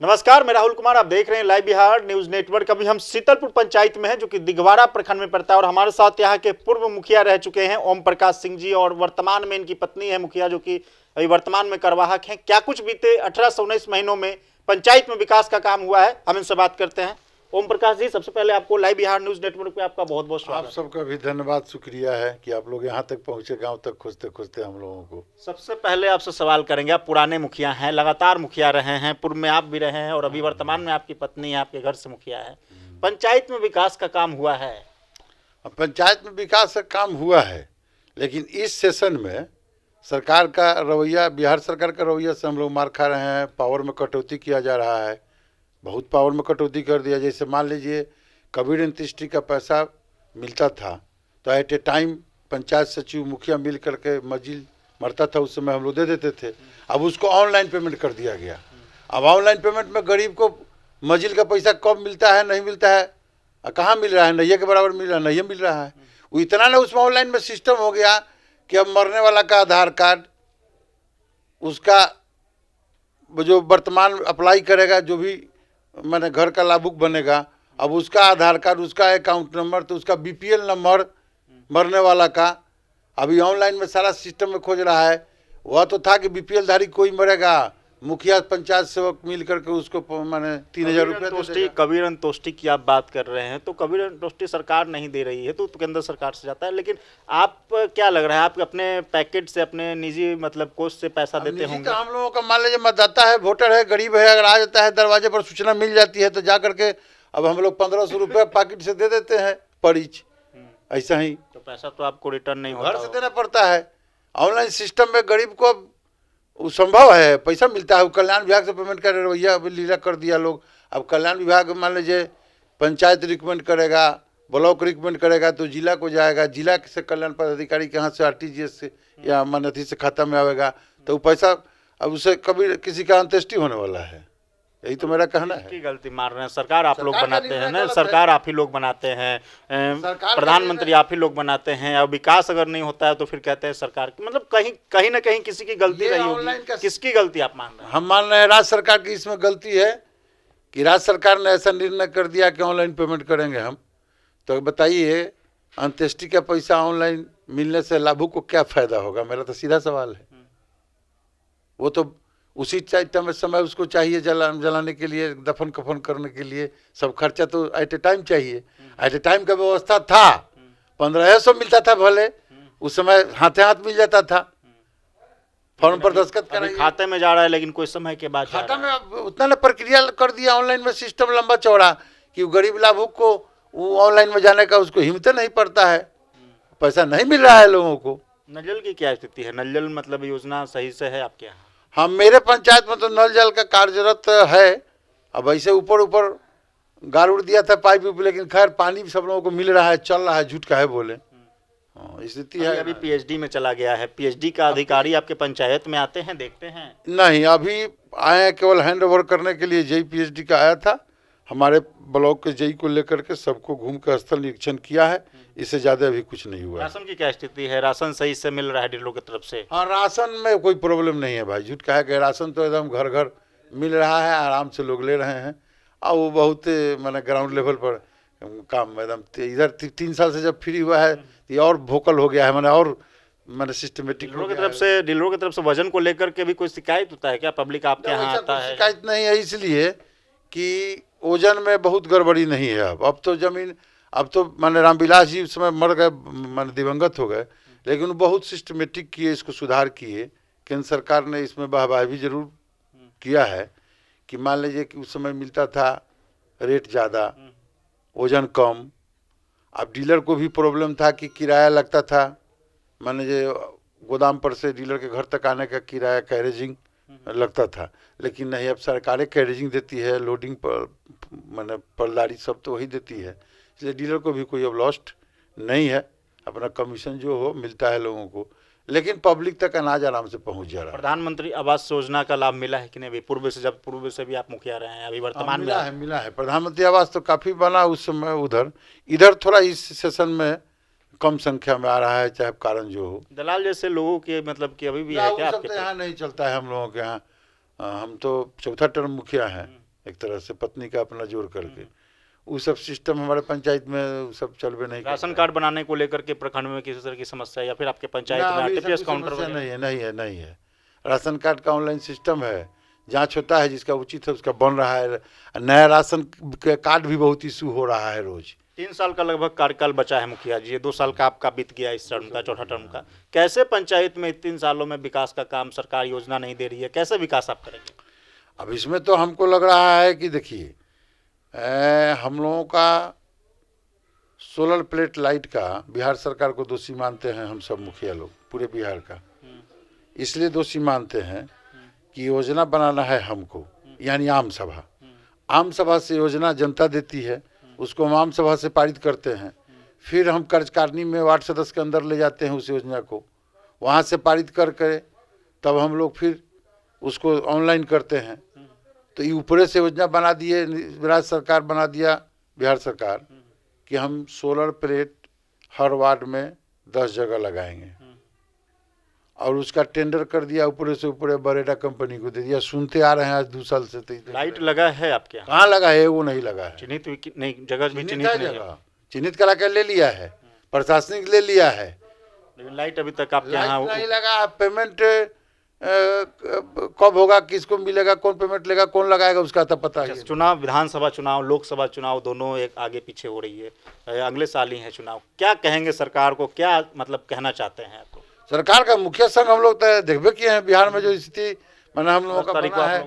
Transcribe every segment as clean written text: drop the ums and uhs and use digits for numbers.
नमस्कार, मैं राहुल कुमार। आप देख रहे हैं लाइव बिहार न्यूज नेटवर्क। अभी हम शीतलपुर पंचायत में हैं, जो कि दिघवाड़ा प्रखंड में पड़ता है, और हमारे साथ यहाँ के पूर्व मुखिया रह चुके हैं ओम प्रकाश सिंह जी, और वर्तमान में इनकी पत्नी है मुखिया, जो कि अभी वर्तमान में कार्यवाहक हैं। क्या कुछ बीते 18 से 19 महीनों में पंचायत में विकास का काम हुआ है, हम इनसे बात करते हैं। ओम प्रकाश जी, सबसे पहले आपको लाइव बिहार न्यूज नेटवर्क पे आपका बहुत बहुत स्वागत। आप सबका भी धन्यवाद, शुक्रिया है कि आप लोग यहाँ तक पहुँचे, गांव तक खोजते खोजते हम लोगों को। सबसे पहले आपसे सवाल करेंगे, आप पुराने मुखिया हैं, लगातार मुखिया रहे हैं, पूर्व में आप भी रहे हैं और अभी वर्तमान में आपकी पत्नी आपके घर से मुखिया है। पंचायत में विकास का काम हुआ है? पंचायत में विकास का काम हुआ है, लेकिन इस सेशन में सरकार का रवैया, बिहार सरकार का रवैया से हम लोग मार खा रहे हैं। पावर में कटौती किया जा रहा है, बहुत पावर में कटौती कर दिया। जैसे मान लीजिए कबीर अंत्येष्टि का पैसा मिलता था तो एट ए टाइम पंचायत सचिव मुखिया मिल करके मजिल मरता था, उस समय हम लोग दे देते थे। अब उसको ऑनलाइन पेमेंट कर दिया गया। अब ऑनलाइन पेमेंट में गरीब को मजिल का पैसा कब मिलता है, नहीं मिलता है, कहाँ मिल रहा है, नैया के बराबर मिल रहा है, नहीं मिल रहा है। वो इतना ना उसमें ऑनलाइन में सिस्टम हो गया कि अब मरने वाला का आधार कार्ड, उसका जो वर्तमान अप्लाई करेगा, जो भी मैंने घर का लाभुक बनेगा, अब उसका आधार कार्ड, उसका अकाउंट नंबर, तो उसका बीपीएल नंबर मरने वाला का अभी ऑनलाइन में सारा सिस्टम में खोज रहा है। वह तो था कि बीपीएल धारी कोई मरेगा, मुखिया पंचायत सेवक मिल करके उसको मैंने 3000 रुपये। कबीर अंतोष्टि की आप बात कर रहे हैं, तो कबीर अंतोष्टि सरकार नहीं दे रही है, तो केंद्र सरकार से जाता है। लेकिन आप क्या लग रहा है, आप अपने पैकेट से, अपने निजी मतलब कोष से पैसा देते होंगे? तो हम लोगों का मान लीजिए मतदाता है, वोटर है, गरीब है, अगर आ जाता है दरवाजे पर सूचना मिल जाती है तो जा करके अब हम लोग 1500 रुपये पॉकेट से दे देते हैं पर ईच। ऐसा ही तो पैसा तो आपको रिटर्न नहीं होता, घर से देना पड़ता है। ऑनलाइन सिस्टम में गरीब को वो संभव है, पैसा मिलता है। कल्याण विभाग से पेमेंट कर रवैया अभी लीला कर दिया लोग। अब कल्याण विभाग मान लीजिए पंचायत रिकमेंड करेगा, ब्लॉक रिकमेंड करेगा तो जिला को जाएगा, जिला से कल्याण पदाधिकारी के यहाँ से आरटीजीएस से या मान्यता से खाता में आएगा, तो वो पैसा अब उसे कभी किसी का अंत्येष्टि होने वाला है। यही तो मेरा कहना है। की गलती मार रहे हैं? सरकार आप लोग बनाते हैं ना, सरकार आप ही लोग बनाते हैं, प्रधानमंत्री आप ही लोग बनाते हैं, और विकास अगर नहीं होता है तो फिर कहते हैं सरकार की, मतलब कहीं ना कहीं किसी की गलती रही होगी। किसकी गलती आप मान रहे हैं? हम मान रहे हैं राज्य सरकार की इसमें गलती है कि राज्य सरकार ने ऐसा निर्णय कर दिया कि ऑनलाइन पेमेंट करेंगे हम। तो बताइए, अंत्येष्टि का पैसा ऑनलाइन मिलने से लाभुक को क्या फायदा होगा? मेरा तो सीधा सवाल है। वो तो उसी समय उसको चाहिए जलाने के लिए, दफन कफन करने के लिए, सब खर्चा तो एट ए टाइम चाहिए। एट ए टाइम का व्यवस्था था, 1500 मिलता था, भले उस समय हाथे हाथ मिल जाता था, फॉर्म पर दस्तखत कराइए, खाते में जा रहा है, लेकिन कोई समय के बाद खाता में उतना ना प्रक्रिया कर दिया ऑनलाइन में, सिस्टम लंबा चौड़ा कि गरीब लाभुक को वो ऑनलाइन में जाने का उसको हिम्मत नहीं पड़ता है, पैसा नहीं मिल रहा है लोगों को। नल जल की क्या स्थिति है? नल जल मतलब योजना सही से है आपके यहाँ? हाँ, मेरे पंचायत में तो नल जल का कार्यरत है। अब ऐसे ऊपर ऊपर गाड़ उड़ दिया था पाइप उप, लेकिन खैर पानी सब लोगों को मिल रहा है, चल रहा है, झूठ का है बोले। स्थिति है। अभी पीएचडी में चला गया है, पीएचडी का अधिकारी आपके पंचायत में आते हैं, देखते हैं? नहीं, अभी आए हैं केवल हैंड ओवर करने के लिए। जेई पीएचडी का आया था, हमारे ब्लॉक के जेई को लेकर के सबको घूम कर स्थल निरीक्षण किया है, इससे ज्यादा अभी कुछ नहीं हुआ। राशन की क्या स्थिति है? राशन सही से मिल रहा है डीलरों की तरफ से? हाँ, राशन में कोई प्रॉब्लम नहीं है भाई, झूठ कहा कि राशन तो एकदम घर घर मिल रहा है, आराम से लोग ले रहे हैं। और वो बहुत मैंने ग्राउंड लेवल पर काम एकदम, इधर 3 साल से जब फ्री हुआ है ये और वोकल हो गया है, मैंने सिस्टमेटिक। डीलरों की तरफ से वजन को लेकर के भी कोई शिकायत होता है क्या? पब्लिक आपके यहाँ आता है? शिकायत नहीं है, इसलिए कि वजन में बहुत गड़बड़ी नहीं है। अब तो जमीन, अब तो मैंने रामविलास जी उस समय मर गए, मैंने दिवंगत हो गए, लेकिन वो बहुत सिस्टमेटिक किए, इसको सुधार किए। केंद्र सरकार ने इसमें वाहवाही भी जरूर किया है कि मान लीजिए कि उस समय मिलता था रेट ज़्यादा, वजन कम। अब डीलर को भी प्रॉब्लम था कि किराया लगता था, मान लीजिए गोदाम पर से डीलर के घर तक आने का किराया कैरेजिंग लगता था, लेकिन नहीं, अब सरकारें कैरेजिंग देती है, लोडिंग पर मैंने पलदारी सब तो वही देती है, इसलिए डीलर को भी कोई अब लॉस्ट नहीं है, अपना कमीशन जो हो मिलता है लोगों को, लेकिन पब्लिक तक अनाज आराम से पहुंच जा रहा है। प्रधानमंत्री आवास योजना का लाभ मिला है कि नहीं? पूर्व से भी आप मुखिया रहे हैं, अभी वर्तमान में मिला है। प्रधानमंत्री आवास तो काफ़ी बना उस समय, इधर थोड़ा इस सेशन में कम संख्या में आ रहा है, चाहे कारण जो हो। दलाल जैसे लोगों के मतलब कि अभी भी है क्या आपके? यहाँ नहीं चलता है हम लोगों के यहाँ। हम तो चौथा टर्म मुखिया हैं, एक तरह से पत्नी का अपना जोड़ करके। वो सब सिस्टम हमारे पंचायत में वो सब चलबे नहीं राशन कार्ड बनाने को लेकर के प्रखंड में किसी तरह की समस्या या फिर आपके पंचायत में आरटीपीएस काउंटर वगैरह? नहीं है। राशन कार्ड का ऑनलाइन सिस्टम है, जांच होता है, जिसका उचित है उसका बन रहा है। नया राशन कार्ड भी बहुत इशू हो रहा है रोज। 3 साल का लगभग कार्यकाल बचा है मुखिया जी, ये 2 साल का आपका बीत गया इस टर्म का, चौथा टर्म का। कैसे पंचायत में 3 सालों में विकास का काम सरकार योजना नहीं दे रही है, कैसे विकास आप करेंगे? अब इसमें तो हमको लग रहा है कि देखिए, हम लोगों का सोलर प्लेट लाइट का बिहार सरकार को दोषी मानते हैं हम सब मुखिया लोग, पूरे बिहार का। इसलिए दोषी मानते हैं कि योजना बनाना है हमको, यानी आम सभा। आम सभा से योजना जनता देती है, उसको हम आम सभा से पारित करते हैं, फिर हम कार्यकारिणी में वार्ड सदस्य के अंदर ले जाते हैं उस योजना को, वहाँ से पारित करके तब हम लोग फिर उसको ऑनलाइन करते हैं। तो ये ऊपरे से योजना बना दिए, राज्य सरकार बना दिया, बिहार सरकार, कि हम सोलर प्लेट हर वार्ड में 10 जगह लगाएंगे, और उसका टेंडर कर दिया, ऊपरे से ऊपरे बरेडा कंपनी को दे दिया। सुनते आ रहे हैं आज 2 साल से। लाइट लगा है आपके यहाँ? कहाँ लगा है? वो नहीं लगा है। चिन्हित नहीं, जगह भी चिन्हित नहीं है। चिन्हित करा के ले लिया है, प्रशासनिक ले लिया है, लेकिन लाइट अभी तक आपके यहाँ नहीं लगा। पेमेंट कब होगा, किसको मिलेगा, कौन पेमेंट लेगा, कौन लगाएगा, उसका तो पता है। चुनाव, विधानसभा चुनाव, लोकसभा चुनाव दोनों एक आगे पीछे हो रही है, अगले साल ही है चुनाव। क्या कहेंगे सरकार को, क्या मतलब कहना चाहते हैं आपको? सरकार का मुखिया संघ हम लोग तो देखबे किए हैं बिहार में जो स्थिति मैंने हम लोगों का बना है,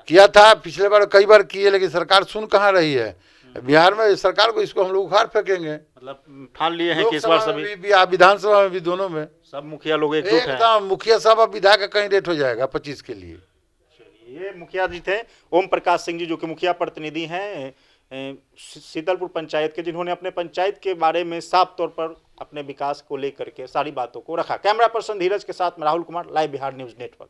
किया था पिछले बार, कई बार किए, लेकिन सरकार सुन कहाँ रही है। बिहार में सरकार को, इसको हम लोग उखाड़ फेंकेंगे। मतलब ठान लिए हैं कि इस बार सभी विधानसभा में भी, दोनों में सब मुखिया लोग एकजुट हैं। एकदम मुखिया साहब अब विधायक का कहीं रेट हो जाएगा 25 के लिए। ये मुखिया जी थे ओम प्रकाश सिंह जी, जो कि मुखिया प्रतिनिधि हैं शीतलपुर पंचायत के, जिन्होंने अपने पंचायत के बारे में साफ तौर पर अपने विकास को लेकर के सारी बातों को रखा। कैमरा पर्सन धीरज के साथ मैं Rahul Kumar, live Bihar news network.